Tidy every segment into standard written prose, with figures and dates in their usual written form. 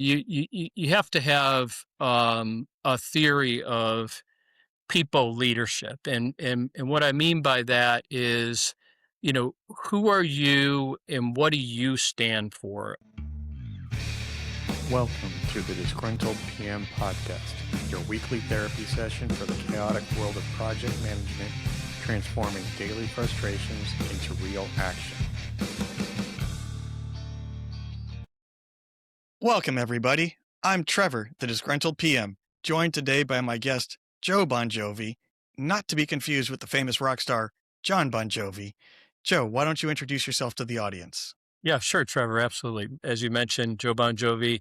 You have to have a theory of people leadership, and what I mean by that is, who are you and what do you stand for? Welcome to the Disgruntled PM podcast, your weekly therapy session for the chaotic world of project management, transforming daily frustrations into real action. Welcome, everybody. I'm Trevor, the Disgruntled PM, joined today by my guest, Joe Bongiovi, not to be confused with the famous rock star, John Bon Jovi. Joe, why don't you introduce yourself to the audience? Yeah, sure, Trevor, absolutely. As you mentioned, Joe Bongiovi.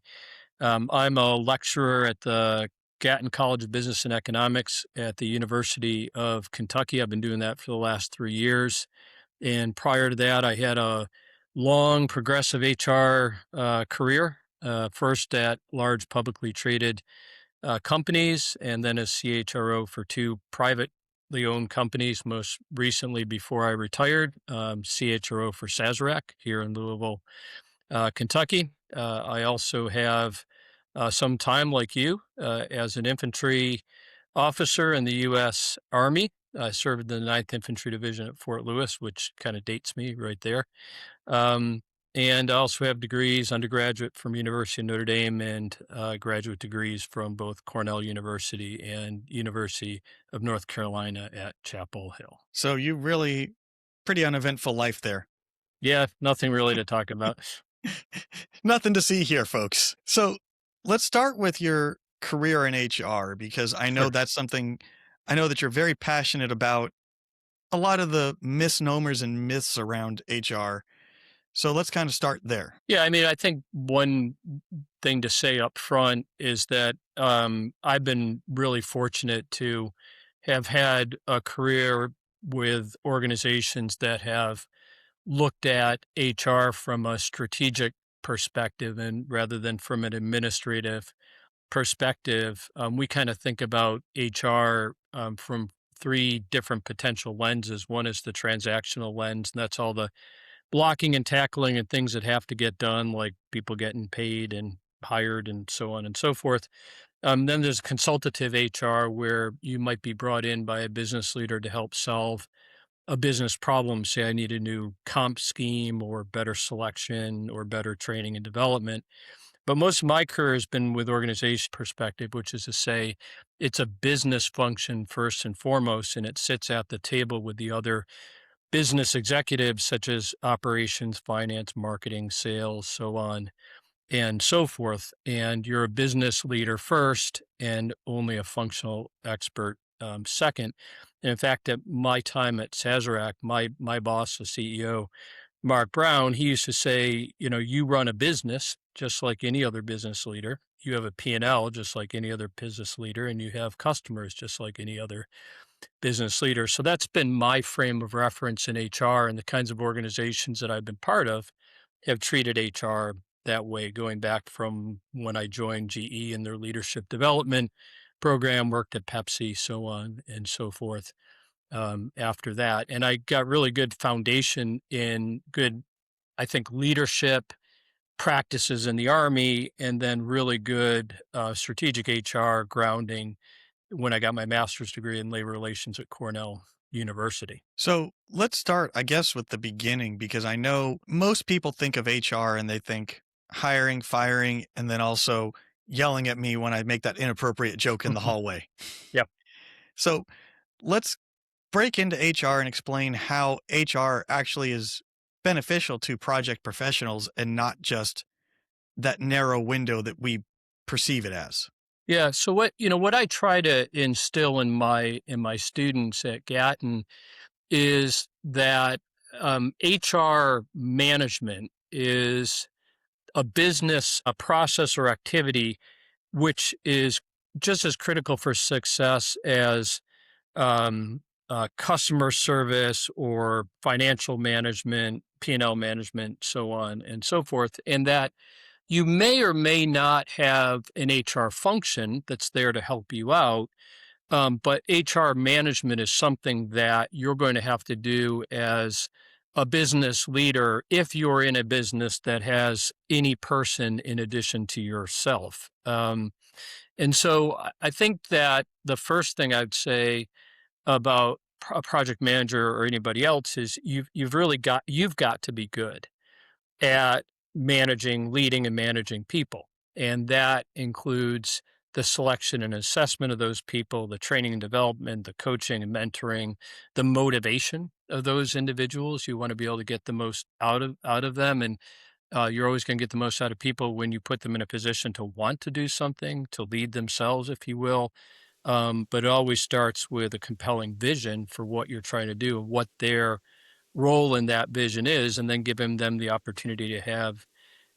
I'm a lecturer at the Gatton College of Business and Economics at the University of Kentucky. I've been doing that for the last 3 years. And prior to that, I had a long progressive HR career, first at large publicly traded companies, and then as CHRO for two privately owned companies. Most recently, before I retired, CHRO for Sazerac here in Louisville, Kentucky. I also have some time, like you, as an infantry officer in the U.S. Army. I served in the Ninth Infantry Division at Fort Lewis, which kind of dates me right there. Um, and I also have degrees, undergraduate from University of Notre Dame and graduate degrees from both Cornell University and University of North Carolina at Chapel Hill. So you really pretty uneventful life there. Yeah, nothing really to talk about. Nothing to see here, folks. So let's start with your career in HR, because I know Sure. that's something I know that you're very passionate about a lot of the misnomers and myths around HR. So let's kind of start there. Yeah, I mean, I think one thing to say up front is that I've been really fortunate to have had a career with organizations that have looked at HR from a strategic perspective and rather than from an administrative perspective. We kind of think about HR from three different potential lenses. One is the transactional lens, and that's all the blocking and tackling and things that have to get done, like people getting paid and hired and so on and so forth. Then there's consultative HR, where you might be brought in by a business leader to help solve a business problem. Say, I need a new comp scheme or better selection or better training and development. But most of my career has been with organization perspective, which is to say it's a business function first and foremost, and it sits at the table with the other business executives such as operations, finance, marketing, sales, so on and so forth. And you're a business leader first and only a functional expert second. And in fact, at my time at Sazerac, my boss, the CEO, Mark Brown, he used to say, you run a business just like any other business leader. You have a P&L just like any other business leader, and you have customers just like any other business leader. So that's been my frame of reference in HR, and the kinds of organizations that I've been part of have treated HR that way, going back from when I joined GE in their leadership development program, worked at Pepsi, so on and so forth after that. And I got really good foundation in good, I think, leadership practices in the Army, and then really good strategic HR grounding when I got my master's degree in labor relations at Cornell University. So let's start, I guess, with the beginning, because I know most people think of HR and they think hiring, firing, and then also yelling at me when I make that inappropriate joke in the hallway. Yep. So let's break into HR and explain how HR actually is beneficial to project professionals and not just that narrow window that we perceive it as. Yeah. So what I try to instill in my students at Gatton is that HR management is a business, a process or activity, which is just as critical for success as customer service or financial management, P&L management, so on and so forth. And that you may or may not have an HR function that's there to help you out. But HR management is something that you're going to have to do as a business leader if you're in a business that has any person in addition to yourself. And so I think that the first thing I'd say about a project manager or anybody else is you've got to be good at managing, leading, and managing people. And that includes the selection and assessment of those people, the training and development, the coaching and mentoring, the motivation of those individuals. You want to be able to get the most out of them, and you're always going to get the most out of people when you put them in a position to want to do something, to lead themselves, if you will. But it always starts with a compelling vision for what you're trying to do and what their role in that vision is, and then giving them the opportunity to have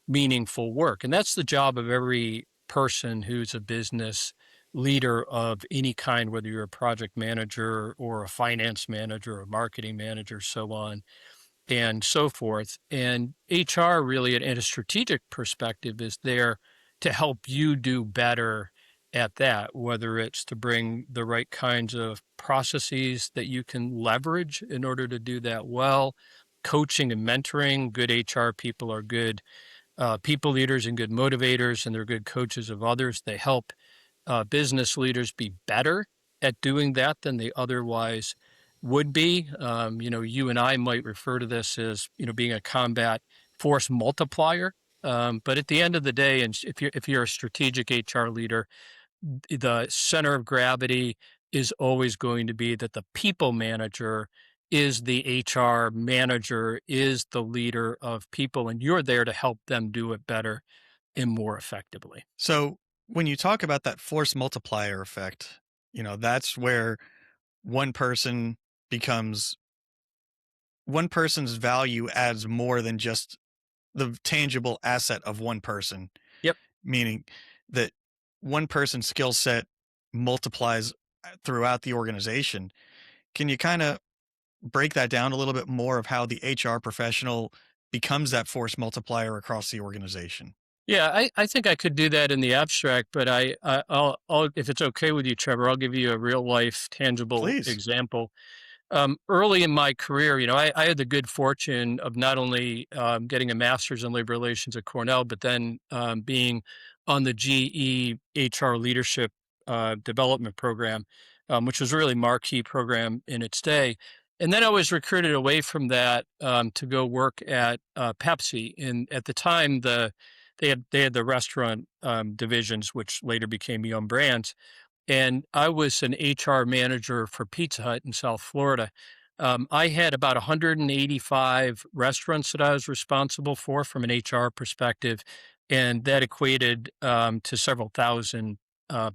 meaningful work. And that's the job of every person who's a business leader of any kind, whether you're a project manager or a finance manager or a marketing manager, so on and so forth. And HR really, at a strategic perspective, is there to help you do better at that, whether it's to bring the right kinds of processes that you can leverage in order to do that well. Coaching and mentoring, good HR people are good people leaders and good motivators, and they're good coaches of others. They help business leaders be better at doing that than they otherwise would be. You and I might refer to this as, being a combat force multiplier. But at the end of the day, and if you're a strategic HR leader, the center of gravity is always going to be that the people manager is the HR manager, is the leader of people, and you're there to help them do it better and more effectively. So when you talk about that force multiplier effect, that's where one person becomes one person's value adds more than just the tangible asset of one person, Yep. meaning that one person's skill set multiplies throughout the organization. Can you kind of break that down a little bit more of how the HR professional becomes that force multiplier across the organization? Yeah, I think I could do that in the abstract, but I'll if it's okay with you, Trevor, I'll give you a real life tangible Please. example. Early in my career, I had the good fortune of not only getting a master's in labor relations at Cornell, but then being on the GE HR leadership development program, which was a really marquee program in its day. And then I was recruited away from that to go work at Pepsi. And at the time, they had the restaurant divisions, which later became Yum Brands, and I was an HR manager for Pizza Hut in South Florida. I had about 185 restaurants that I was responsible for from an HR perspective, and that equated to several thousand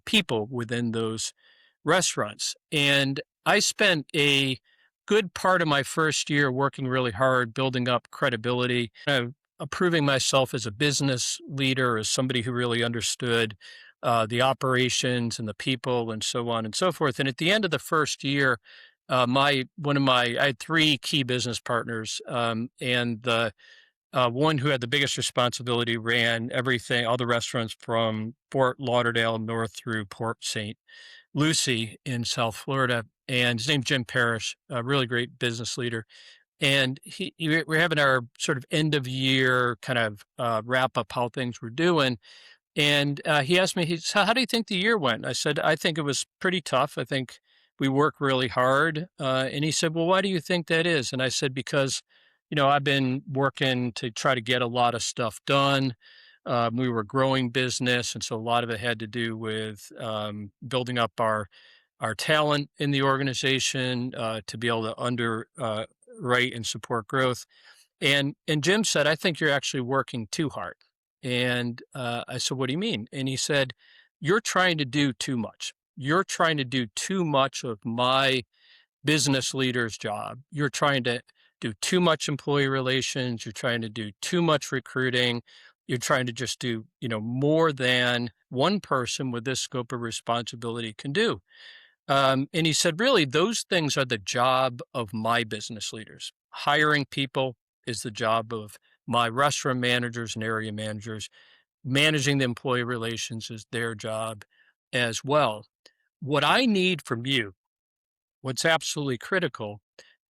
people within those restaurants. And I spent a good part of my first year working really hard, building up credibility, approving myself as a business leader, as somebody who really understood the operations and the people and so on and so forth. And at the end of the first year, I had three key business partners, and the one who had the biggest responsibility ran everything, all the restaurants from Fort Lauderdale north through Port St. Lucie in South Florida. And his name's Jim Parrish, a really great business leader. And we're having our sort of end of year kind of wrap up how things were doing. And he asked me, he said, "How do you think the year went?" I said, "I think it was pretty tough. I think we work really hard." And he said, "Well, why do you think that is?" And I said, "Because, I've been working to try to get a lot of stuff done. We were a growing business, and so a lot of it had to do with building up our talent in the organization to be able to write and support growth." And Jim said, "I think you're actually working too hard." And I said, "What do you mean?" And he said, "You're trying to do too much. You're trying to do too much of my business leader's job. You're trying to do too much employee relations. You're trying to do too much recruiting. You're trying to just do, more than one person with this scope of responsibility can do." And he said, "Really, those things are the job of my business leaders. Hiring people is the job of my restaurant managers and area managers. Managing the employee relations is their job as well. What I need from you, what's absolutely critical,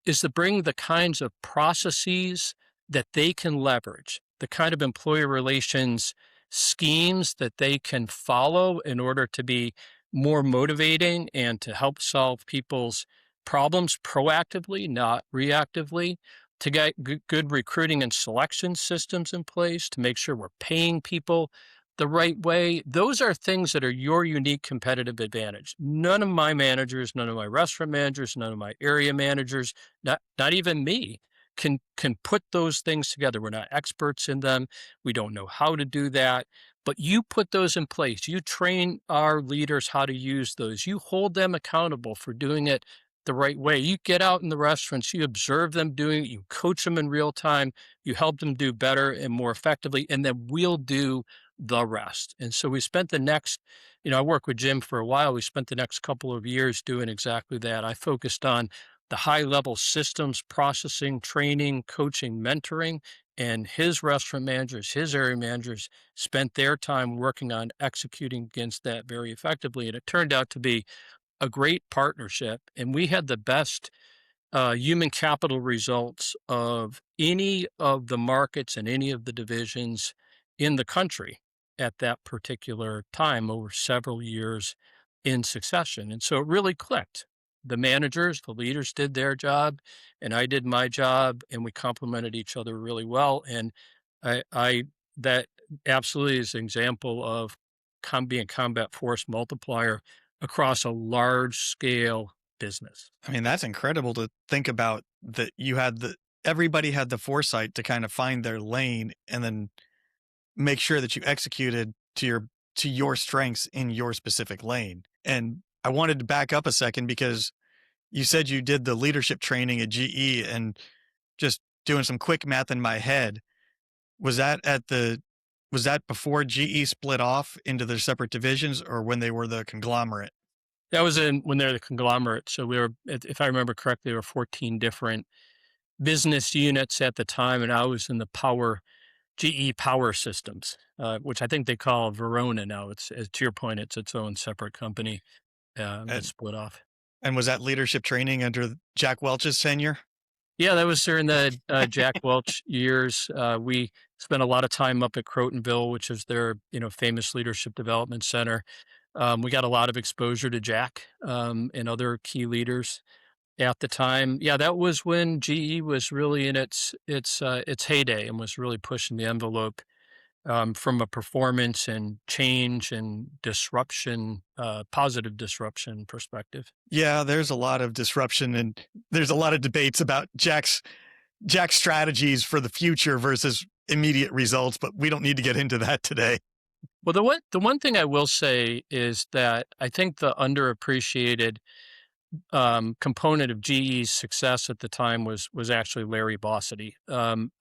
is to bring the kinds of processes that they can leverage, the kind of employee relations schemes that they can follow in order to be more motivating and to help solve people's problems proactively, not reactively, to get good recruiting and selection systems in place, to make sure we're paying people the right way. Those are things that are your unique competitive advantage. None of my managers, none of my restaurant managers, none of my area managers, not even me can put those things together. We're not experts in them. We don't know how to do that. But you put those in place. You train our leaders how to use those. You hold them accountable for doing it the right way. You get out in the restaurants, you observe them doing it, you coach them in real time, you help them do better and more effectively, and then we'll do the rest. And so we spent the next, I worked with Jim for a while. We spent the next couple of years doing exactly that. I focused on the high level systems, processing, training, coaching, mentoring, and his restaurant managers, his area managers spent their time working on executing against that very effectively. And it turned out to be a great partnership. And we had the best human capital results of any of the markets and any of the divisions in the country at that particular time over several years in succession. And so it really clicked. The managers, the leaders did their job, and I did my job, and we complemented each other really well. And I that absolutely is an example of being a combat force multiplier across a large scale business. I mean, that's incredible to think about that you had everybody had the foresight to kind of find their lane and then make sure that you executed to your strengths in your specific lane. And I wanted to back up a second because you said you did the leadership training at GE, and just doing some quick math in my head, was that was that before GE split off into their separate divisions or when they were the conglomerate? That was in when they're the conglomerate. So we were, if I remember correctly, there were 14 different business units at the time, and I was in the GE Power Systems, which I think they call Verona now. To your point, it's its own separate company that And split off. and was that leadership training under Jack Welch's tenure? Yeah, that was during the Jack Welch years. We spent a lot of time up at Crotonville, which is their famous leadership development center. We got a lot of exposure to Jack and other key leaders at the time. Yeah, that was when GE was really in its heyday and was really pushing the envelope from a performance and change and disruption, positive disruption perspective. Yeah, there's a lot of disruption and there's a lot of debates about Jack's strategies for the future versus immediate results, but we don't need to get into that today. Well, the one thing I will say is that I think the underappreciated component of GE's success at the time was actually Larry Bossidy.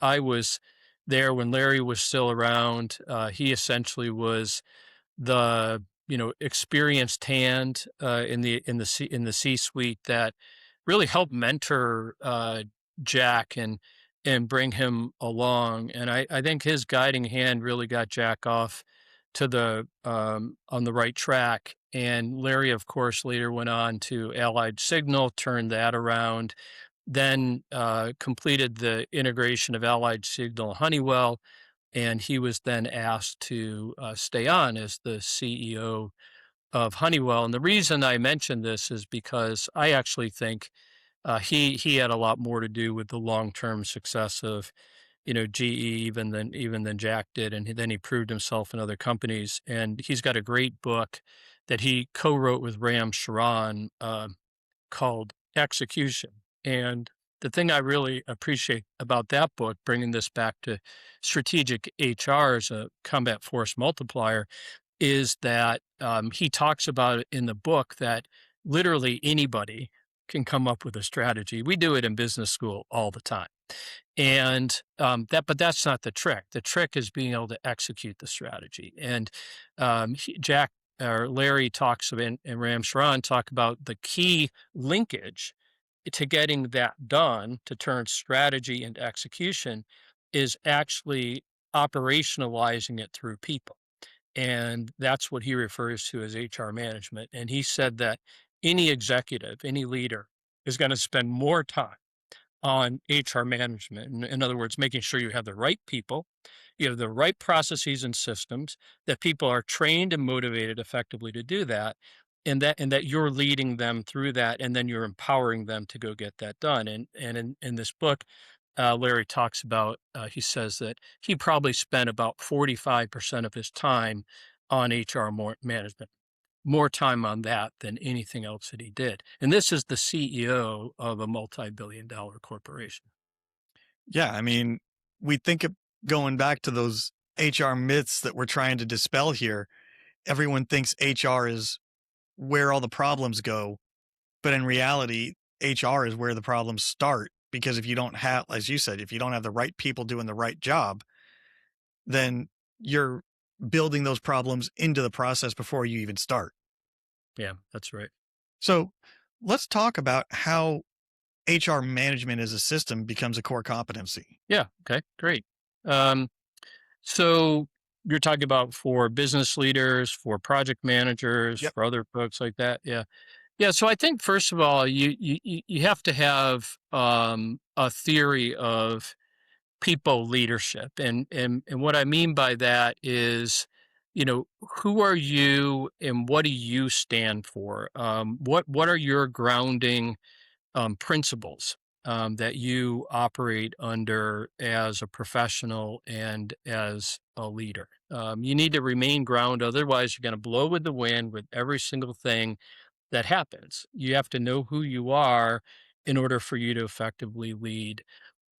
I was there when Larry was still around. He essentially was the experienced hand in the C suite that really helped mentor Jack and bring him along. And I think his guiding hand really got Jack off to the on the right track. And Larry, of course, later went on to Allied Signal, turned that around, then completed the integration of Allied Signal Honeywell, and he was then asked to stay on as the CEO of Honeywell. And the reason I mention this is because I actually think he had a lot more to do with the long term success of GE even than Jack did, and then he proved himself in other companies. And he's got a great book that he co-wrote with Ram Sharan called Execution. And the thing I really appreciate about that book, bringing this back to strategic HR as a combat force multiplier, is that he talks about it in the book that literally anybody can come up with a strategy. We do it in business school all the time. And but that's not the trick. The trick is being able to execute the strategy. And Jack or Larry talks about, and Ram Sharan talk about the key linkage to getting that done to turn strategy into execution is actually operationalizing it through people. And that's what he refers to as HR management. And he said that any executive, any leader is going to spend more time on HR management. In other words, making sure you have the right people, you have the right processes and systems, that people are trained and motivated effectively to do that, and that you're leading them through that, and then you're empowering them to go get that done. And in this book, Larry talks about, he says that he probably spent about 45% of his time on HR management, more time on that than anything else that he did. And this is the CEO of a multi-billion-dollar corporation. Yeah, I mean, we think of going back to those HR myths that we're trying to dispel here. Everyone thinks HR is where all the problems go, but in reality, HR is where the problems start because if you don't have, as you said, if you don't have the right people doing the right job, then you're building those problems into the process before you even start. Yeah, that's right. So let's talk about how HR management as a system becomes a core competency. Yeah. Okay. Great. Um, so you're talking about for business leaders, for project managers, Yep. for other folks like that. Yeah. Yeah. So I think first of all, you have to have a theory of people leadership, and what I mean by that is, who are you and what do you stand for? What are your grounding principles that you operate under as a professional and as a leader. You need to remain grounded, otherwise, you're going to blow with the wind with every single thing that happens. You have to know who you are in order for you to effectively lead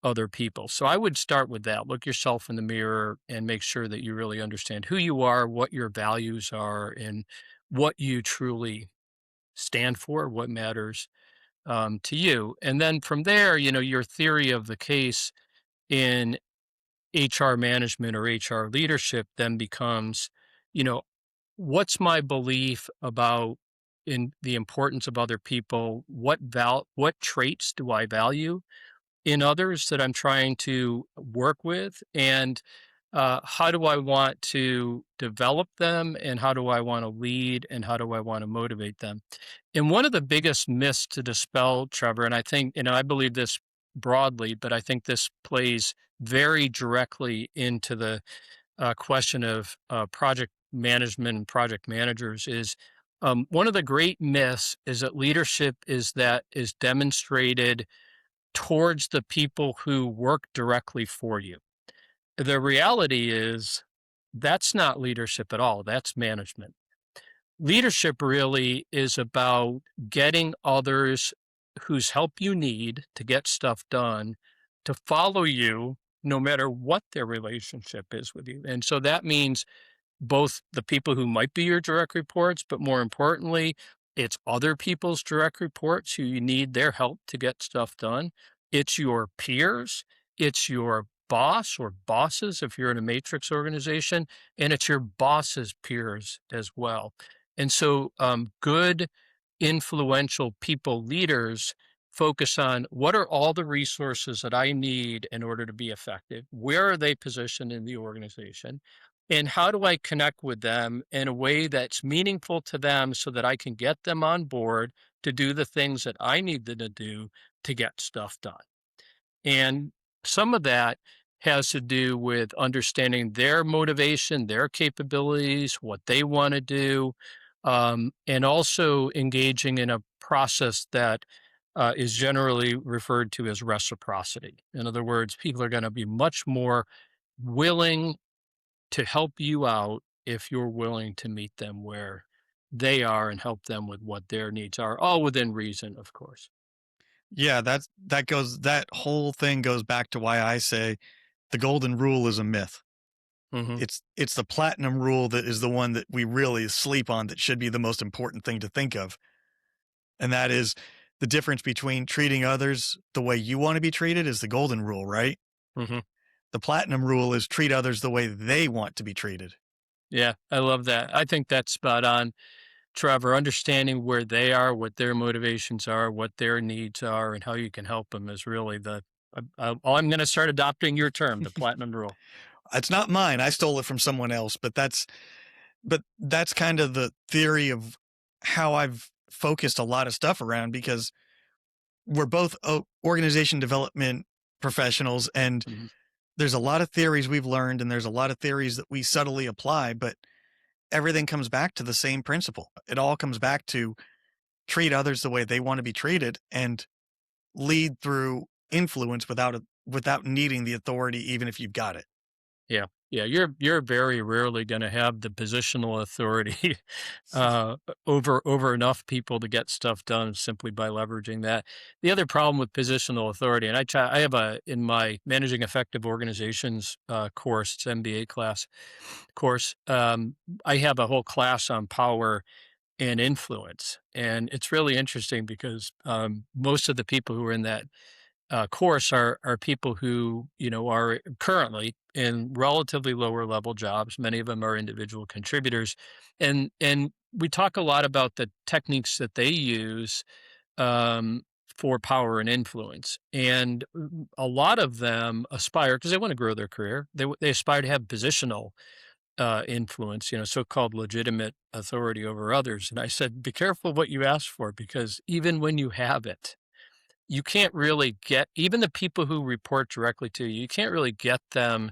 other people. So I would start with that. Look yourself in the mirror and make sure that you really understand who you are, what your values are, and what you truly stand for, what matters to you. And then from there, your theory of the case in HR management or HR leadership then becomes, you know, what's my belief about in the importance of other people? What traits do I value in others that I'm trying to work with? And how do I want to develop them? And how do I want to lead? And how do I want to motivate them? And one of the biggest myths to dispel, Trevor, and I think, I believe this broadly, but I think this plays very directly into the question of project management and project managers is one of the great myths is that leadership is demonstrated towards the people who work directly for you. The reality is that's not leadership at all. That's management. Leadership really is about getting others whose help you need to get stuff done to follow you no matter what their relationship is with you. And so that means both the people who might be your direct reports, but more importantly, it's other people's direct reports who you need their help to get stuff done. It's your peers, it's your boss or bosses if you're in a matrix organization, and it's your boss's peers as well. And so, good, influential people leaders focus on what are all the resources that I need in order to be effective? Where are they positioned in the organization? And how do I connect with them in a way that's meaningful to them so that I can get them on board to do the things that I need them to do to get stuff done? And some of that has to do with understanding their motivation, their capabilities, what they want to do, and also engaging in a process that is generally referred to as reciprocity. In other words, people are going to be much more willing to help you out if you're willing to meet them where they are and help them with what their needs are, all within reason, of course. Yeah, that whole thing goes back to why I say the golden rule is a myth. Hmm. It's the platinum rule that is the one that we really sleep on that should be the most important thing to think of. And that is the difference between treating others the way you want to be treated is the golden rule, right? Hmm. The platinum rule is treat others the way they want to be treated. Yeah, I love that. I think that's spot on, Trevor. Understanding where they are, what their motivations are, what their needs are, and how you can help them is really I'm going to start adopting your term, the platinum rule. It's not mine. I stole it from someone else, but that's kind of the theory of how I've focused a lot of stuff around because we're both organization development professionals, and Mhm. there's a lot of theories we've learned, and there's a lot of theories that we subtly apply, but everything comes back to the same principle. It all comes back to treat others the way they want to be treated and lead through influence without needing the authority, even if you've got it. Yeah. Yeah, you're very rarely gonna have the positional authority, over enough people to get stuff done simply by leveraging that. The other problem with positional authority, and I have a in my Managing Effective Organizations, course, it's MBA class course, I have a whole class on power and influence, and it's really interesting because, most of the people who are in that course are people who are currently in relatively lower level jobs. Many of them are individual contributors, and we talk a lot about the techniques that they use um, for power and influence. And a lot of them aspire because they want to grow their career. They aspire to have positional influence, so-called legitimate authority over others. And I said, be careful what you ask for because even when you have it you can't really get even the people who report directly to you, you can't really get them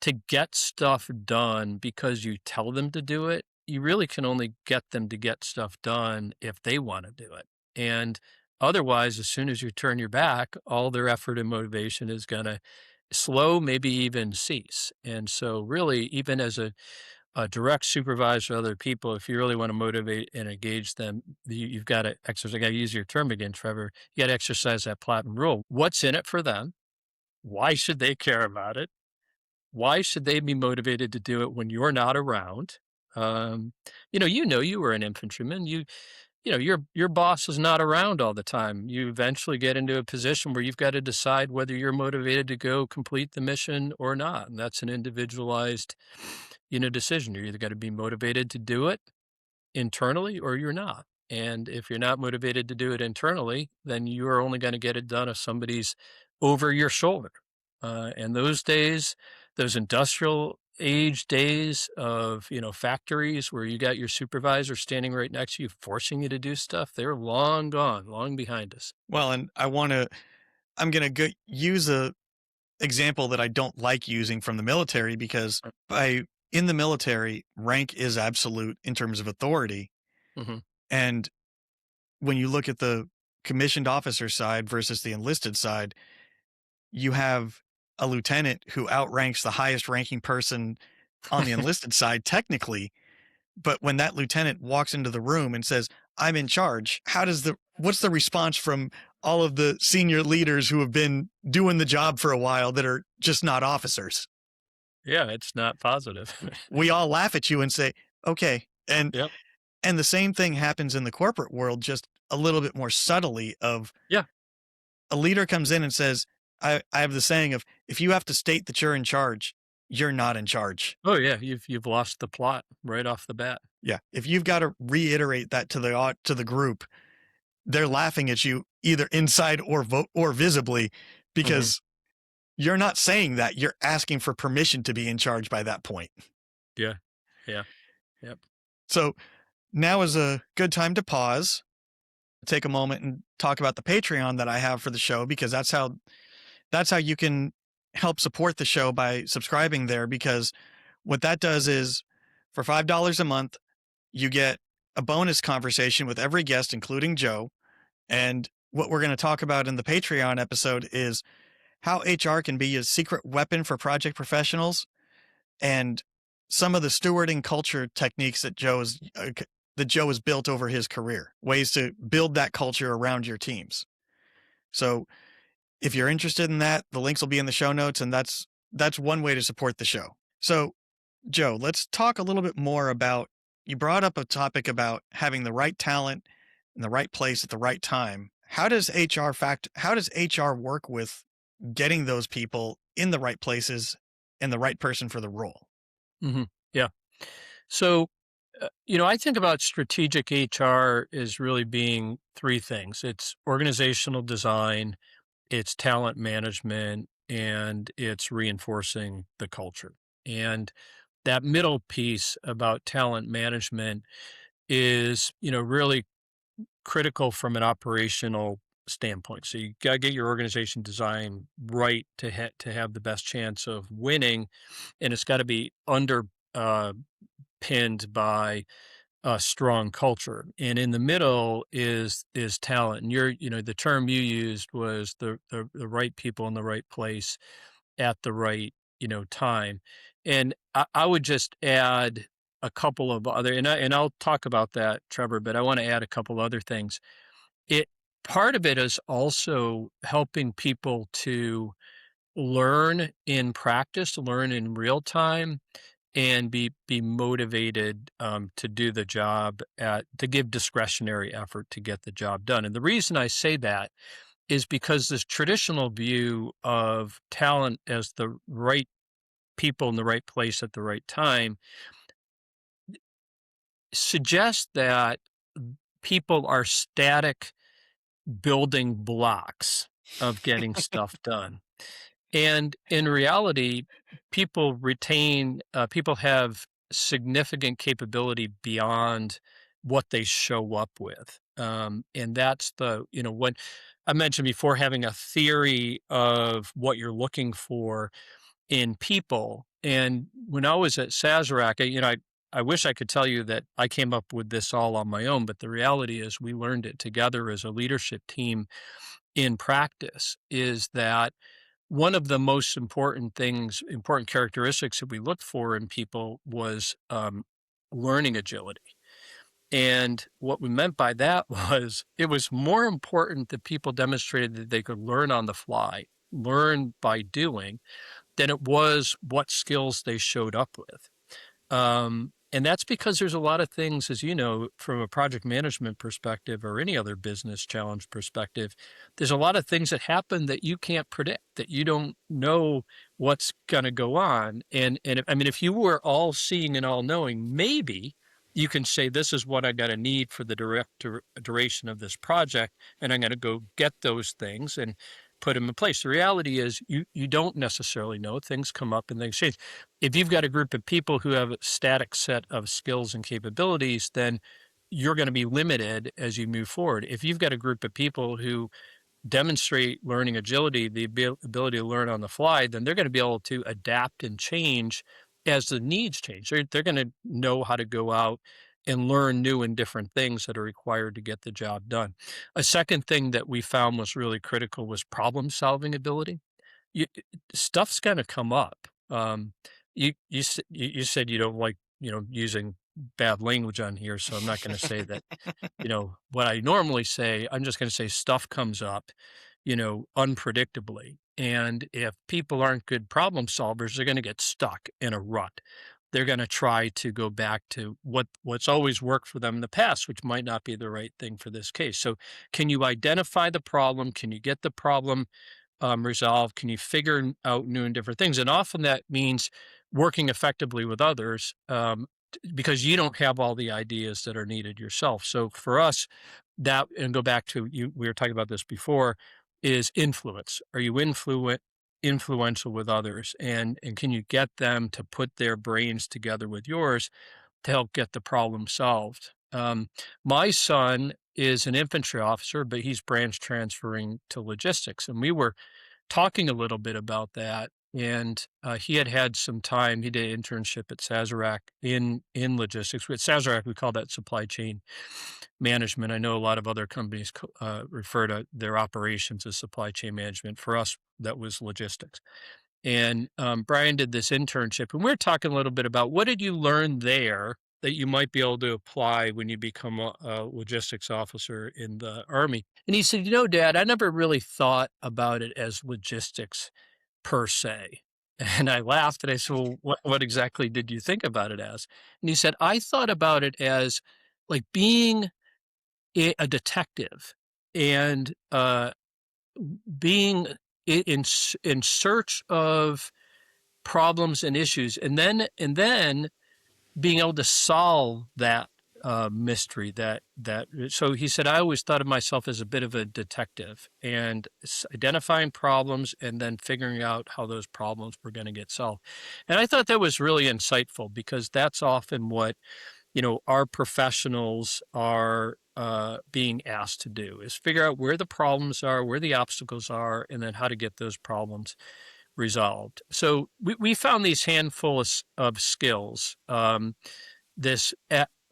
to get stuff done because you tell them to do it. You really can only get them to get stuff done if they want to do it. And otherwise, as soon as you turn your back, all their effort and motivation is going to slow, maybe even cease. And so, really, even as a direct supervisor to other people, if you really want to motivate and engage them, you've got to exercise. I got to use your term again, Trevor. You got to exercise that platinum rule. What's in it for them? Why should they care about it? Why should they be motivated to do it when you're not around? Um, you were an infantryman. Your boss is not around all the time. You eventually get into a position where you've got to decide whether you're motivated to go complete the mission or not, and that's an individualized, decision. You're either got to be motivated to do it internally or you're not. And if you're not motivated to do it internally, then you are only going to get it done if somebody's over your shoulder. And those days, those industrial age days of factories where you got your supervisor standing right next to you, forcing you to do stuff, they're long gone, long behind us. Well, and I'm going to use a example that I don't like using from the military because in the military, rank is absolute in terms of authority. Mm-hmm. And when you look at the commissioned officer side versus the enlisted side, you have a lieutenant who outranks the highest ranking person on the enlisted side technically, but when that lieutenant walks into the room and says, "I'm in charge," what's the response from all of the senior leaders who have been doing the job for a while that are just not officers? Yeah, it's not positive. We all laugh at you and say, "Okay." Yep. And the same thing happens in the corporate world, just a little bit more subtly of Yeah. a leader comes in and says, I have the saying of, if you have to state that you're in charge, you're not in charge. Oh yeah, you've lost the plot right off the bat. Yeah. If you've got to reiterate that to the group, they're laughing at you either inside or visibly Hmm. because you're not saying that. You're asking for permission to be in charge by that point. Yeah. Yeah. Yep. So now is a good time to pause, take a moment and talk about the Patreon that I have for the show because that's how you can help support the show by subscribing there because what that does is for $5 a month, you get a bonus conversation with every guest, including Joe. And what we're going to talk about in the Patreon episode is how HR can be a secret weapon for project professionals and some of the stewarding culture techniques that Joe has built over his career, ways to build that culture around your teams. So if you're interested in that, the links will be in the show notes, and that's one way to support the show. So, Joe, let's talk a little bit more about you brought up a topic about having the right talent in the right place at the right time. How does HR work with getting those people in the right places and the right person for the role? Hmm. Yeah. So, I think about strategic HR as really being three things. It's organizational design, it's talent management, and it's reinforcing the culture. And that middle piece about talent management is, really critical from an operational standpoint. So you got to get your organization design right to have the best chance of winning, and it's got to be under uh, pinned by a strong culture. And in the middle is talent. And the term you used was the right people in the right place at the right time. And I would just add a couple of other, and I'll talk about that, Trevor, but I want to add a couple other things. It Part of it is also helping people to learn in practice, learn in real time, and be motivated to do the job to give discretionary effort to get the job done. And the reason I say that is because this traditional view of talent as the right people in the right place at the right time suggests that people are static building blocks of getting stuff done. And in reality, people have significant capability beyond what they show up with. And that's when I mentioned before, having a theory of what you're looking for in people. And when I was at Sazerac, I wish I could tell you that I came up with this all on my own, but the reality is we learned it together as a leadership team in practice. Is that one of the most important characteristics that we looked for in people was learning agility. And what we meant by that was it was more important that people demonstrated that they could learn on the fly, learn by doing, than it was what skills they showed up with. And that's because there's a lot of things, as you know, from a project management perspective or any other business challenge perspective, there's a lot of things that happen that you can't predict, that you don't know what's going to go on. I mean, if you were all seeing and all knowing, maybe you can say, this is what I got to need for the duration of this project, and I'm going to go get those things and put them in place. The reality is you don't necessarily know. Things come up and things change. If you've got a group of people who have a static set of skills and capabilities, then you're going to be limited as you move forward. If you've got a group of people who demonstrate learning agility, the ability to learn on the fly, then they're going to be able to adapt and change as the needs change. They're going to know how to go out and learn new and different things that are required to get the job done. A second thing that we found was really critical was problem solving ability. You, stuff's going to come up. You said you don't like using bad language on here, so I'm not going to say that what I normally say. I'm just going to say stuff comes up, unpredictably. And if people aren't good problem solvers, they're going to get stuck in a rut. They're going to try to go back to what's always worked for them in the past, which might not be the right thing for this case. So, can you identify the problem? Can you get the problem resolved? Can you figure out new and different things? And often that means working effectively with others, because you don't have all the ideas that are needed yourself. So for us, that and go back to you, we were talking about this before, is influence. Are you influential with others, and can you get them to put their brains together with yours to help get the problem solved? My son is an infantry officer, but he's branch transferring to logistics, and we were talking a little bit about that. And he had some time. He did an internship at Sazerac in logistics. With Sazerac, we call that supply chain management. I know a lot of other companies refer to their operations as supply chain management. For us, that was logistics. And Brian did this internship, and we're talking a little bit about what did you learn there that you might be able to apply when you become a logistics officer in the Army. And he said, Dad, I never really thought about it as logistics per se. And I laughed and I said, well, what exactly did you think about it as? And he said, I thought about it as like being a detective and being in search of problems and issues, and then being able to solve that mystery. So he said, I always thought of myself as a bit of a detective and identifying problems and then figuring out how those problems were going to get solved. And I thought that was really insightful because that's often what our professionals are being asked to do is figure out where the problems are, where the obstacles are, and then how to get those problems resolved. So we found these handful of skills,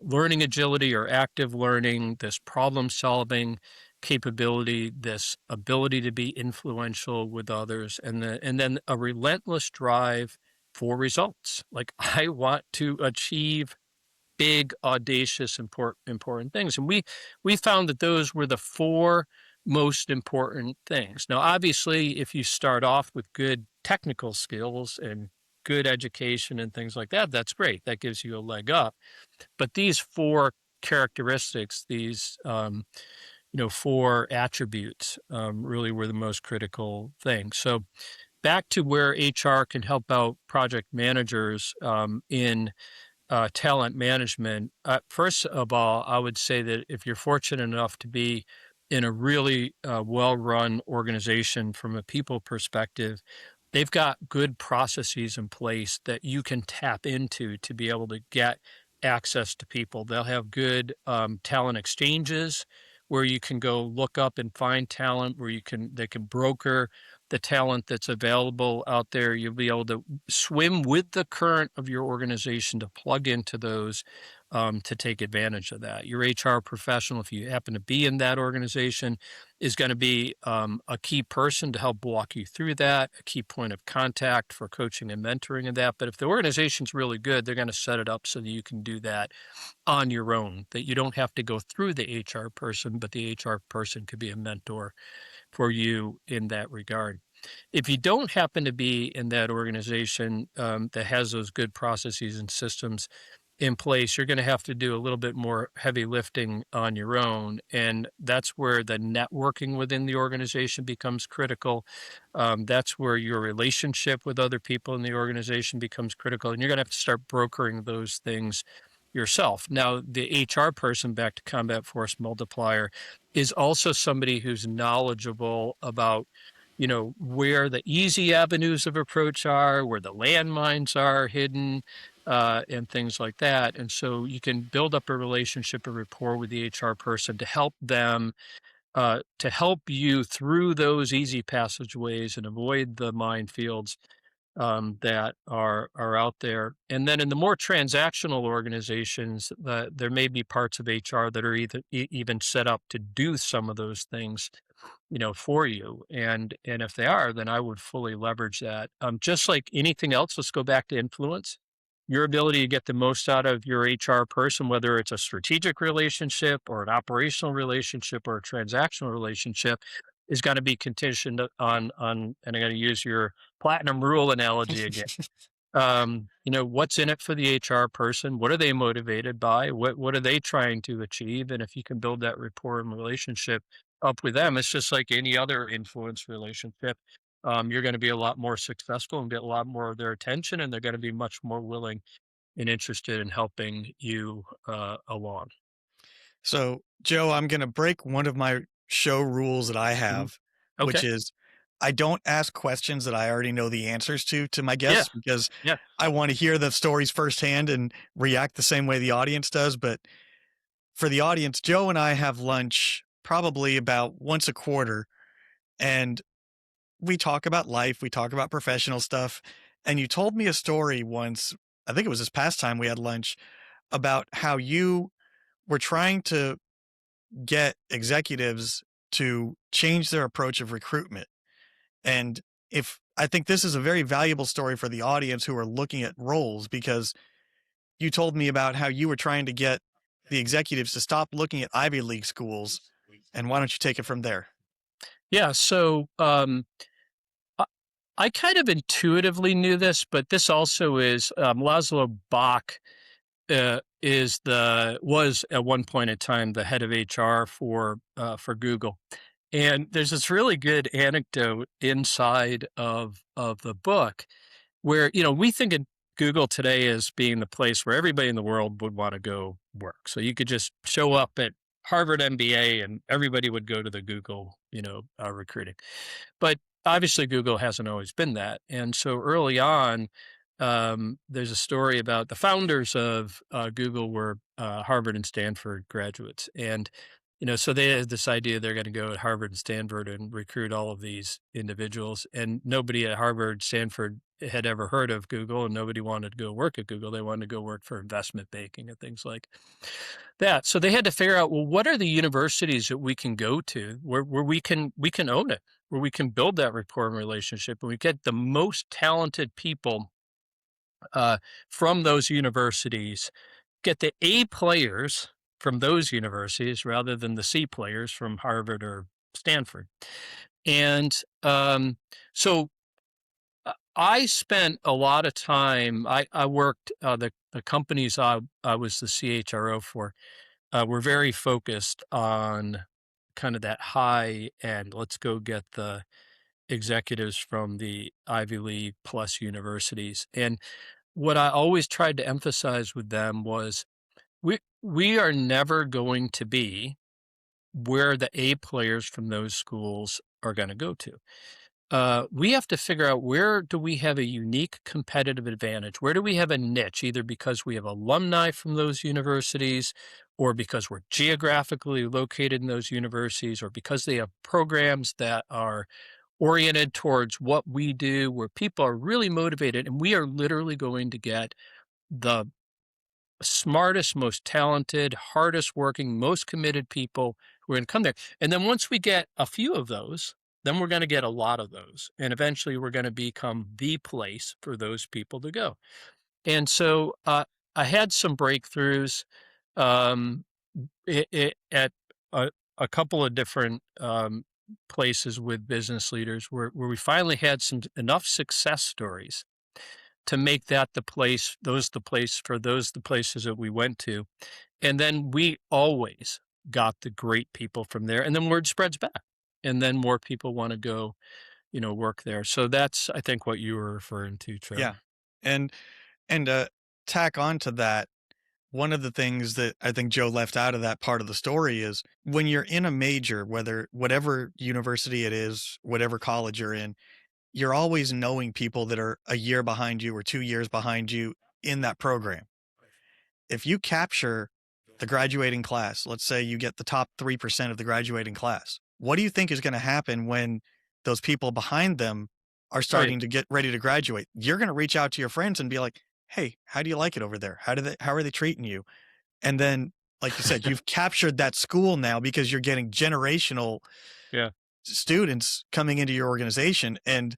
learning agility or active learning, this problem solving capability, this ability to be influential with others, and then a relentless drive for results. Like I want to achieve big, audacious, important things. And we found that those were the four most important things. Now, obviously, if you start off with good technical skills and good education and things like that, that's great. That gives you a leg up. But these four characteristics, these four attributes, really were the most critical things. So back to where HR can help out project managers in talent management, first of all, I would say that if you're fortunate enough to be in a really well-run organization from a people perspective, they've got good processes in place that you can tap into to be able to get access to people. They'll have good talent exchanges where you can go look up and find talent, where they can broker the talent that's available out there. You'll be able to swim with the current of your organization to plug into those to take advantage of that. Your HR professional, if you happen to be in that organization, is going to be a key person to help walk you through that, a key point of contact for coaching and mentoring of that. But if the organization's really good, they're going to set it up so that you can do that on your own, that you don't have to go through the HR person, but the HR person could be a mentor for you in that regard. If you don't happen to be in that organization that has those good processes and systems in place, you're going to have to do a little bit more heavy lifting on your own. And that's where the networking within the organization becomes critical. That's where your relationship with other people in the organization becomes critical. And you're going to have to start brokering those things yourself. Now, the HR person, back to combat force multiplier, is also somebody who's knowledgeable about where the easy avenues of approach are, where the landmines are hidden, and things like that. And so you can build up a relationship, a rapport with the HR person to help them, to help you through those easy passageways and avoid the minefields that are out there. And then in the more transactional organizations, there may be parts of HR that are even set up to do some of those things for you. And if they are, then I would fully leverage that. Just like anything else, let's go back to influence. Your ability to get the most out of your HR person, whether it's a strategic relationship or an operational relationship or a transactional relationship, is going to be contingent on, and I'm going to use your platinum rule analogy again. What's in it for the HR person? What are they motivated by? What are they trying to achieve? And if you can build that rapport and relationship up with them, it's just like any other influence relationship. You're going to be a lot more successful and get a lot more of their attention, and they're going to be much more willing and interested in helping you along. So, Joe, I'm going to break one of my show rules that I Mhm. have, which Okay. is I don't ask questions that I already know the answers to my Yeah. guests because Yeah. I want to hear the stories firsthand and react the same way the audience does. But for the audience, Joe and I have lunch probably about once a quarter, and we talk about life, we talk about professional stuff. And you told me a story once, I think it was this past time we had lunch, about how you were trying to get executives to change their approach of recruitment. And if I think this is a very valuable story for the audience who are looking at roles, because you told me about how you were trying to get the executives to stop looking at Ivy League schools. And why don't you take it from there? Yeah. So I, I kind of intuitively knew this, but this also is Laszlo Bach was at one point in time the head of HR for Google. And there's this really good anecdote inside of the book where we think of Google today as being the place where everybody in the world would want to go work. So you could just show up at Harvard MBA and everybody would go to the Google recruiting. But obviously, Google hasn't always been that. And so early on, there's a story about the founders of Google were Harvard and Stanford graduates, and so they had this idea they're going to go at Harvard and Stanford and recruit all of these individuals, and nobody at Harvard, Stanford had ever heard of Google, and nobody wanted to go work at Google. They wanted to go work for investment banking and things like that. So they had to figure out, well, what are the universities that we can go to where we can own it, where we can build that rapport and relationship, and we get the most talented people uh, from those universities, get the A players from those universities rather than the C players from Harvard or Stanford. And so I spent a lot of time. I worked the companies I was the CHRO for were very focused on kind of that high end. Let's go get the executives from the Ivy League plus universities. And what I always tried to emphasize with them was we are never going to be where the A players from those schools are going to go to. We have to figure out, where do we have a unique competitive advantage? Where do we have a niche, either because we have alumni from those universities, or because we're geographically located in those universities, or because they have programs that are oriented towards what we do, where people are really motivated, and we are literally going to get the smartest, most talented, hardest working, most committed people who are going to come there. And then once we get a few of those, then we're going to get a lot of those. And eventually we're going to become the place for those people to go. And so I had some breakthroughs um, at a couple of different places with business leaders where we finally had some enough success stories to make that the place, the places that we went to. And then we always got the great people from there. And then word spreads back. And then more people want to go, work there. So that's, I think, what you were referring to, Yeah. Trevor. And tack on to that, one of the things that I think Joe left out of that part of the story is when you're in a major, whatever university it is, whatever college you're in, you're always knowing people that are a year behind you or 2 years behind you in that program. If you capture the graduating class, let's say you get the top 3% of the graduating class, what do you think is going to happen when those people behind them are Oh, yeah. starting to get ready to graduate? You're going to reach out to your friends and be like, "Hey, how do you like it over there? How are they treating you?" And then, like you said, you've captured that school now because you're getting generational Yeah. students coming into your organization. And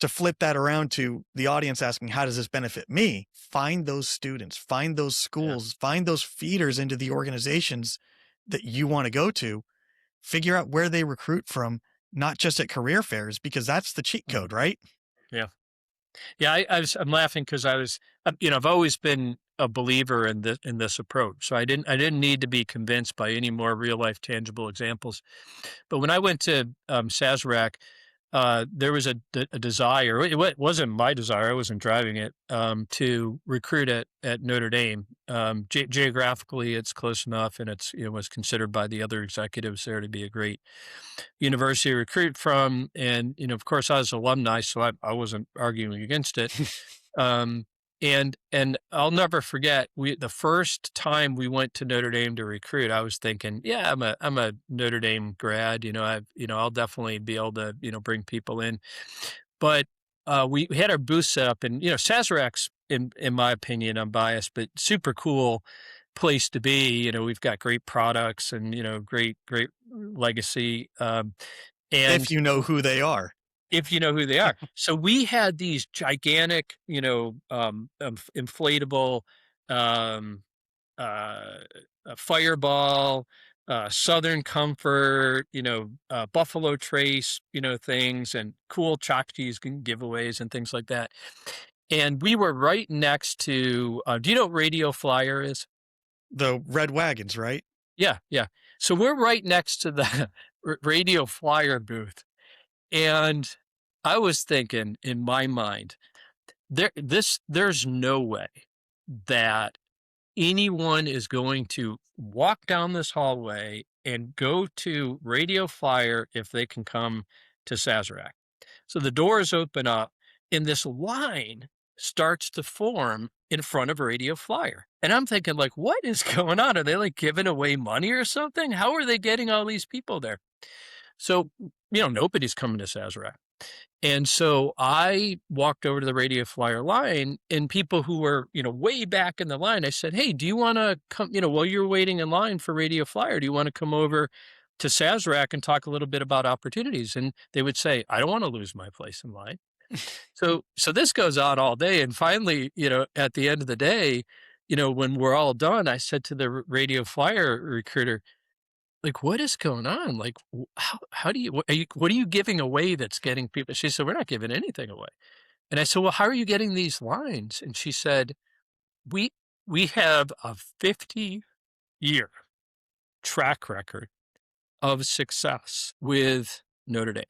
to flip that around to the audience asking, how does this benefit me? Find those students, find those Yeah. schools, find those feeders into the organizations that you want to go to, figure out where they recruit from, not just at career fairs, because that's the cheat Mhm. code, right? Yeah. Yeah, I'm laughing because I've always been a believer in this approach. So I didn't need to be convinced by any more real life tangible examples. But when I went to Sazerac, there was a desire. It wasn't my desire. I wasn't driving it, to recruit at Notre Dame. Geographically, it's close enough, and it's was considered by the other executives there to be a great university to recruit from. And of course, I was alumni, so I wasn't arguing against it. Um, and I'll never forget, the first time we went to Notre Dame to recruit, I was thinking, yeah, I'm a Notre Dame grad, I'll definitely be able to, bring people in. But we had our booth set up, and Sazerac's, in my opinion, I'm biased, but super cool place to be. We've got great products and great legacy. If And you know who they are. if you know who they are. So we had these gigantic, inflatable, um, uh, Fireball, Southern Comfort, Buffalo Trace, things, and cool chalk cheese giveaways and things like that. And we were right next to, do you know what Radio Flyer is? The red wagons, right? Yeah, yeah. So we're right next to the Radio Flyer booth. And I was thinking in my mind, there's no way that anyone is going to walk down this hallway and go to Radio Flyer if they can come to Sazerac. So the doors open up, and this line starts to form in front of Radio Flyer. And I'm thinking, like, what is going on? Are they like giving away money or something? How are they getting all these people there? So, nobody's coming to Sazerac. And so I walked over to the Radio Flyer line, and people who were, way back in the line, I said, "Hey, do you want to come, while you're waiting in line for Radio Flyer, do you want to come over to Sazerac and talk a little bit about opportunities?" And they would say, "I don't want to lose my place in line." So this goes on all day. And finally, at the end of the day, when we're all done, I said to the Radio Flyer recruiter, like, "What is going on? Like, how do you what are you giving away that's getting people?" She said, "We're not giving anything away." And I said, "Well, how are you getting these lines?" And she said, "We we have a 50-year track record of success with Notre Dame.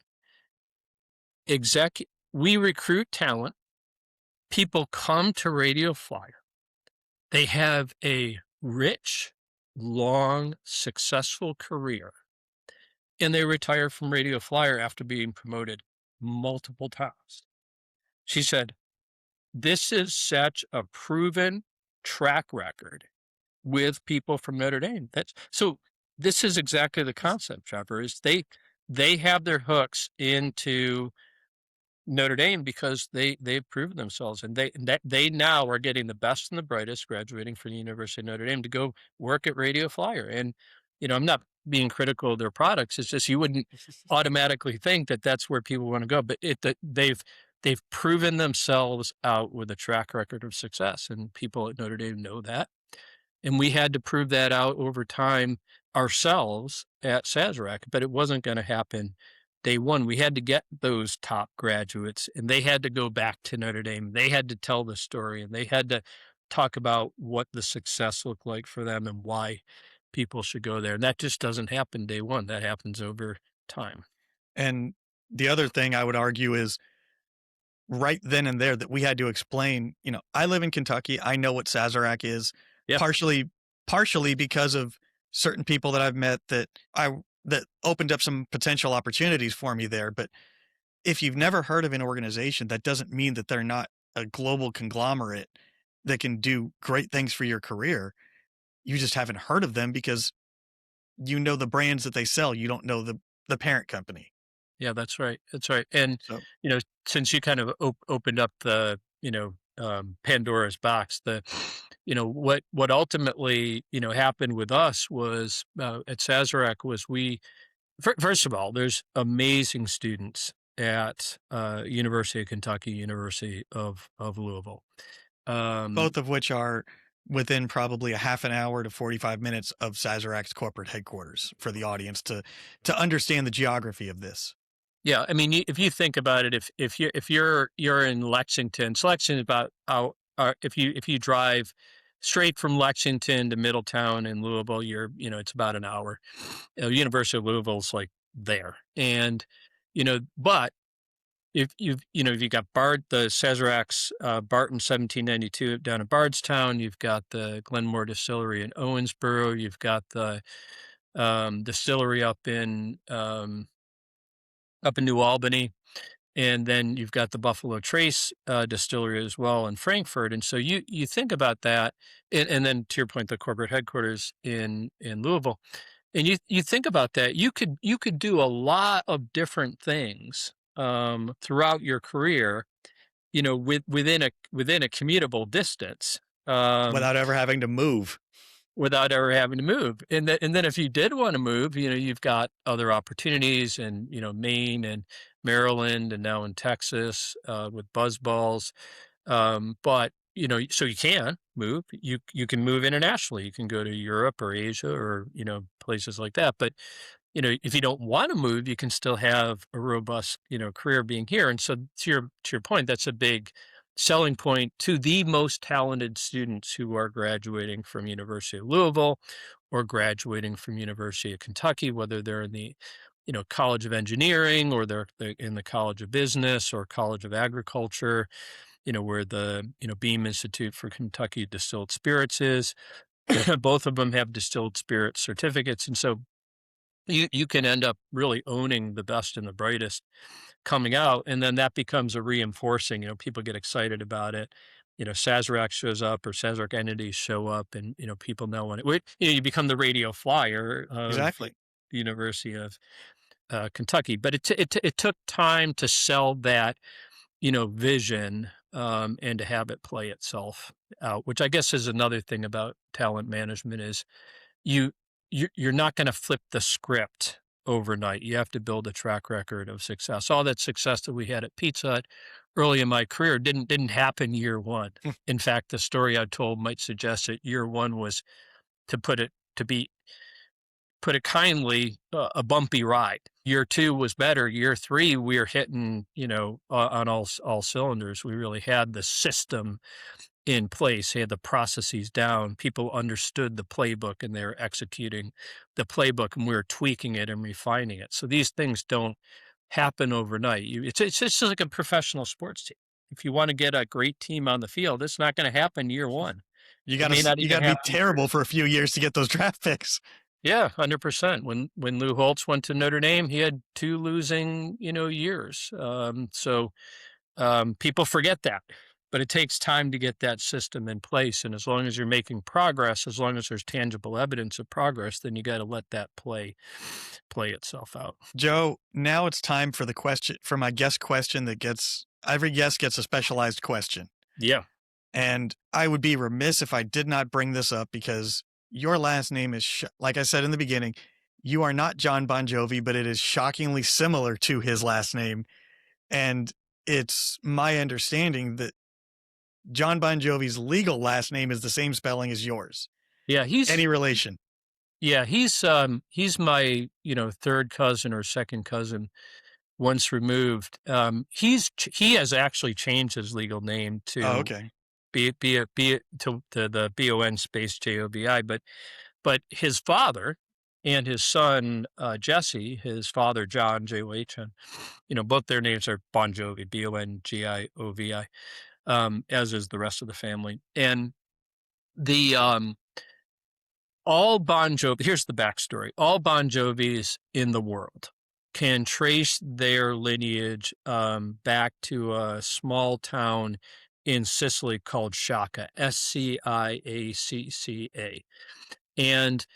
Exec We recruit talent, people come to Radio Flyer. They have a rich, long, successful career, and they retire from Radio Flyer after being promoted multiple times." She said, "This is such a proven track record with people from Notre Dame." This is exactly the concept, Trevor, is they have their hooks into Notre Dame because they've proven themselves, and they now are getting the best and the brightest graduating from the University of Notre Dame to go work at Radio Flyer. And I'm not being critical of their products. It's just you wouldn't automatically think that that's where people want to go, but they've proven themselves out with a track record of success, and people at Notre Dame know that. And we had to prove that out over time ourselves at Sazerac, but it wasn't going to happen day one. We had to get those top graduates, and they had to go back to Notre Dame. They had to tell the story, and they had to talk about what the success looked like for them and why people should go there. And that just doesn't happen day one. That happens over time. And the other thing I would argue is right then and there that we had to explain, I live in Kentucky. I know what Sazerac is, Yeah. partially because of certain people that I've met that opened up some potential opportunities for me there. But if you've never heard of an organization, that doesn't mean that they're not a global conglomerate that can do great things for your career. You just haven't heard of them because you know the brands that they sell. You don't know the parent company. Yeah, that's right. That's right. And, So since you kind of opened up the, Pandora's box, what ultimately, happened with us was at Sazerac was first of all, there's amazing students at University of Kentucky, University of Louisville. Um, both of which are within probably a half an hour to 45 minutes of Sazerac's corporate headquarters for the audience to understand the geography of this. Yeah, I mean, if you think about it, if you're in Lexington, so Lexington is about out. If you drive straight from Lexington to Middletown in Louisville, it's about an hour. University of Louisville's like there, and but if you got the Sazerac's Barton 1792 down in Bardstown, you've got the Glenmore Distillery in Owensboro, you've got the distillery up in New Albany. And then you've got the Buffalo Trace distillery as well in Frankfurt. And so you think about that, and then to your point, the corporate headquarters in Louisville, and you think about that, you could do a lot of different things throughout your career, within a commutable distance. Um, Without ever having to move. without ever having to move. And then if you did want to move, you've got other opportunities in, Maine and Maryland and now in Texas with buzzballs. But so you can move. You can move internationally. You can go to Europe or Asia or places like that. But if you don't want to move, you can still have a robust, career being here. And so to your point, that's a big selling point to the most talented students who are graduating from University of Louisville or graduating from University of Kentucky, whether they're in the, College of Engineering or they're in the College of Business or College of Agriculture, where the, Beam Institute for Kentucky Distilled Spirits is. Both of them have distilled spirit certificates. And so you can end up really owning the best and the brightest coming out, and then that becomes a reinforcing, people get excited about it. Sazerac shows up or Sazerac entities show up and, people know when you become the radio flyer of Exactly. the University of Kentucky. But it took time to sell that, vision, and to have it play itself out, which I guess is another thing about talent management is you you're not gonna flip the script overnight. You have to build a track record of success. All that success that we had at Pizza Hut early in my career didn't happen year 1. In fact, the story I told might suggest that year 1 was, to be put it kindly, a bumpy ride. Year 2 was better. Year 3, we were hitting, on all cylinders. We really had the system in place, had the processes down. People understood the playbook and they're executing the playbook, and we were tweaking it and refining it. So these things don't happen overnight. It's just like a professional sports team. If you want to get a great team on the field, it's not going to happen year 1. It may not You even gotta be happen year. terrible for a few years to get those draft picks. Yeah, 100%. When Lou Holtz went to Notre Dame, he had 2 losing, years. People forget that, but it takes time to get that system in place. And as long as you're making progress, as long as there's tangible evidence of progress, then you got to let that play itself out. Joe, now it's time for my guest question that gets every guest gets a specialized question. Yeah. And I would be remiss if I did not bring this up because your last name is, like I said in the beginning, you are not John Bon Jovi, but it is shockingly similar to his last name. And it's my understanding that John Bon Jovi's legal last name is the same spelling as yours. Yeah, Any relation? he's my, third cousin or second cousin once removed. He has actually changed his legal name Oh, to okay. be it to the BON space JOVI, but his father and his son, Jesse, his father, John, John, both their names are Bon Jovi, Bongiovi, as is the rest of the family. And the, all Bon Jovi, here's the backstory. All Bon Jovis in the world can trace their lineage, back to a small town in Sicily called Sciacca, Sciacca. And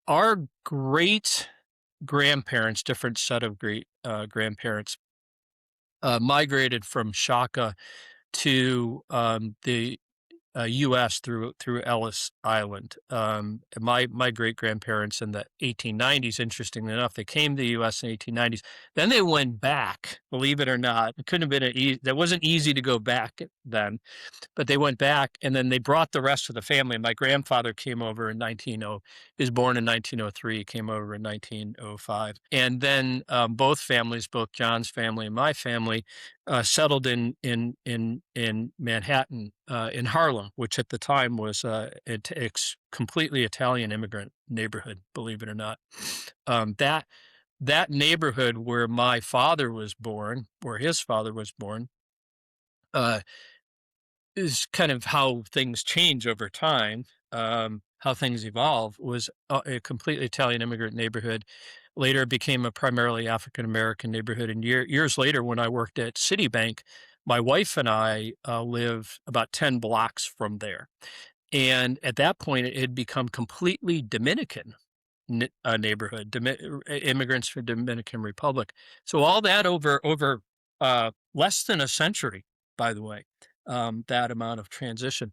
our great grandparents, different set of great grandparents, migrated from Sciacca to the U.S. through Ellis Island. My great grandparents in the 1890s, interestingly enough, they came to the U.S. in the 1890s. Then they went back. Believe it or not, it couldn't have been that wasn't easy to go back then. But they went back and then they brought the rest of the family. My grandfather came over in 190. He was born in 1903. Came over in 1905, and then both families, both John's family and my family, settled in Manhattan, in Harlem, which at the time was completely Italian immigrant neighborhood. Believe it or not, that neighborhood where my father was born, where his father was born, uh, is kind of how things change over time, how things evolve, was a completely Italian immigrant neighborhood. Later, it became a primarily African American neighborhood. And years later, when I worked at Citibank, my wife and I live about 10 blocks from there. And at that point, it had become completely Dominican neighborhood, immigrants from Dominican Republic. So all that over less than a century, by the way, that amount of transition.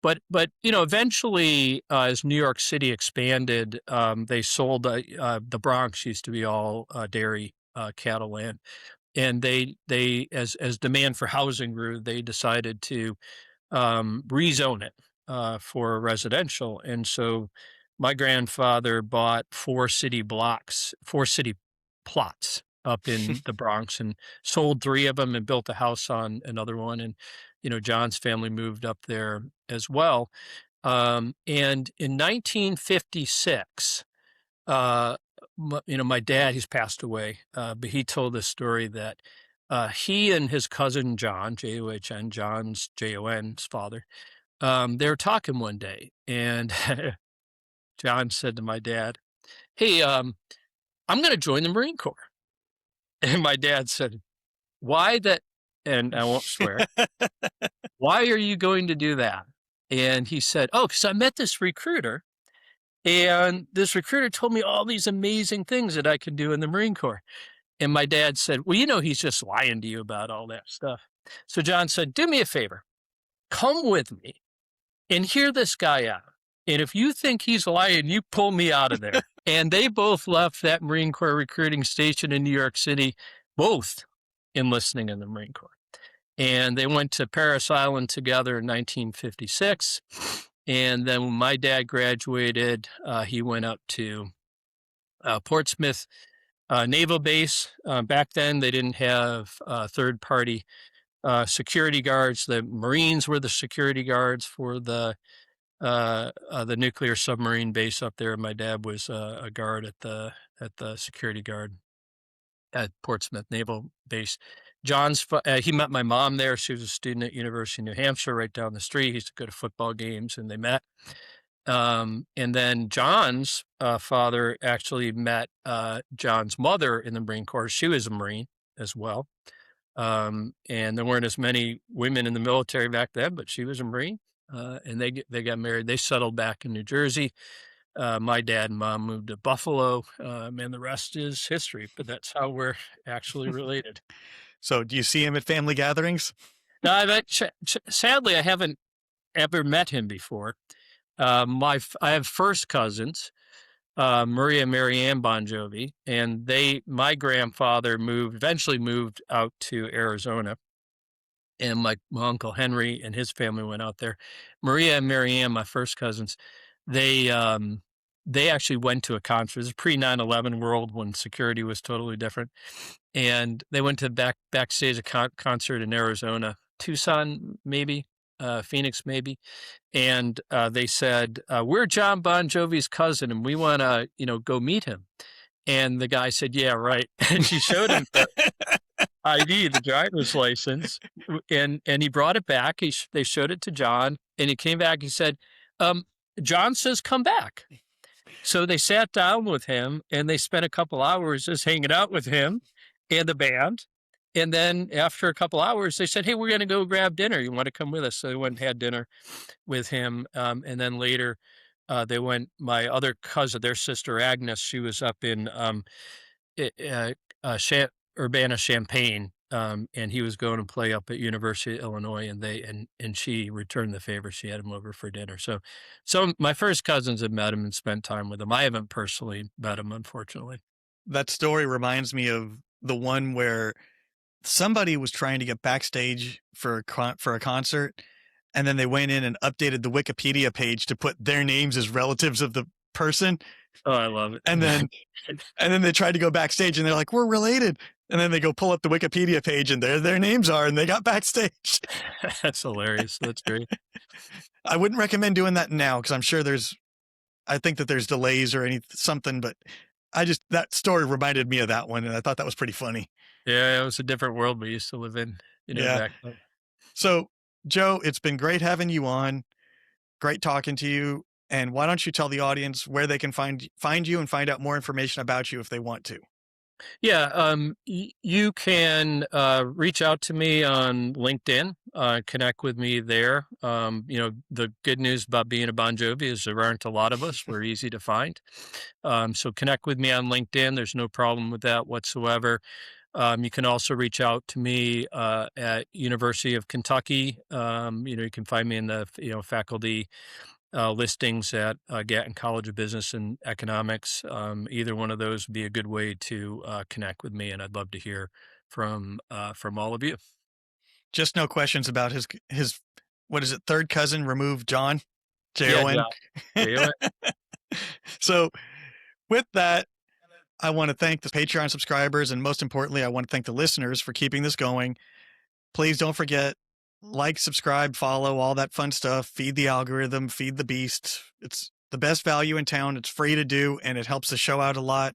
But eventually, as New York City expanded, they sold the Bronx used to be all dairy cattle land, and they as demand for housing grew, they decided to rezone it for residential. And so my grandfather bought 4 city plots up in the Bronx and sold 3 of them and built a house on another one. And, John's family moved up there as well. And in 1956, my dad, he's passed away, but he told this story that he and his cousin John, John, John's Jon's father, they were talking one day, and John said to my dad, "Hey, I'm going to join the Marine Corps." And my dad said, why that, and I won't swear, why are you going to do that? And he said, oh, because I met this recruiter, and this recruiter told me all these amazing things that I could do in the Marine Corps. And my dad said, well, he's just lying to you about all that stuff. So John said, do me a favor, come with me and hear this guy out. And if you think he's lying, you pull me out of there. And they both left that Marine Corps recruiting station in New York City, both enlisting in the Marine Corps. And they went to Paris Island together in 1956. And then when my dad graduated, he went up to Portsmouth Naval Base. Back then, they didn't have third party security guards. The Marines were the security guards for the nuclear submarine base up there. My dad was a guard at the security guard at Portsmouth Naval Base. He met my mom there. She was a student at University of New Hampshire, right down the street. He used to go to football games, and they met. And then John's father actually met John's mother in the Marine Corps. She was a Marine as well. And there weren't as many women in the military back then, but she was a Marine. And they got married. They settled back in New Jersey. My dad and mom moved to Buffalo, and the rest is history. But that's how we're actually related. So do you see him at family gatherings? No, sadly, I haven't ever met him before. I have first cousins, Maria and Mary Ann Bongiovi, and my grandfather eventually moved out to Arizona, and my uncle Henry and his family went out there. Maria and Mary Ann, my first cousins, they actually went to a concert. This is pre 9/11 world when security was totally different, and they went to backstage a concert in Arizona, Tucson maybe, Phoenix maybe. And they said, we're John Bon Jovi's cousin, and we want to, go meet him. And the guy said, yeah, right. And she showed him the ID, the driver's license, and he brought it back. They showed it to John, and he came back. He said, John says, come back. So they sat down with him, and they spent a couple hours just hanging out with him and the band. And then after a couple hours, they said, hey, we're going to go grab dinner. You want to come with us? So they went and had dinner with him. And then later, my other cousin, their sister Agnes, she was up in Urbana-Champaign, and he was going to play up at University of Illinois, and she returned the favor. She had him over for dinner. So my first cousins have met him and spent time with him. I haven't personally met him, unfortunately. That story reminds me of the one where somebody was trying to get backstage for a concert, and then they went in and updated the Wikipedia page to put their names as relatives of the person. Oh, I love it. And then they tried to go backstage, and they're like, we're related. And then they go pull up the Wikipedia page, and there their names are, and they got backstage. That's hilarious. That's great. I wouldn't recommend doing that now, because I'm sure I think that there's delays or something, but that story reminded me of that one, and I thought that was pretty funny. Yeah, it was a different world we used to live in, back then. So, Joe, it's been great having you on. Great talking to you. And why don't you tell the audience where they can find you and find out more information about you if they want to? Yeah, you can reach out to me on LinkedIn, connect with me there. The good news about being a Bon Jovi is there aren't a lot of us. We're easy to find. So connect with me on LinkedIn. There's no problem with that whatsoever. You can also reach out to me at University of Kentucky. You can find me in the faculty listings at Gatton College of Business and Economics. Either one of those would be a good way to connect with me, and I'd love to hear from all of you. Just no questions about his what is it, third cousin removed John? Jon. Jon. Jon. So with that, I want to thank the Patreon subscribers, and most importantly, I want to thank the listeners for keeping this going. Please don't forget, like, subscribe, follow, all that fun stuff. Feed the algorithm, feed the beast. It's the best value in town. It's free to do, and it helps the show out a lot.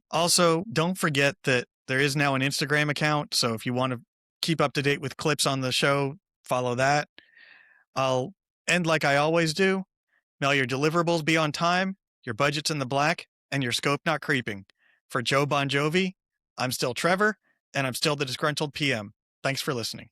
Also, don't forget that there is now an Instagram account. So if you want to keep up to date with clips on the show, follow that. I'll end like I always do. May your deliverables be on time, your budget's in the black, and your scope not creeping. For Joe Bongiovi, I'm still Trevor, and I'm still the disgruntled PM. Thanks for listening.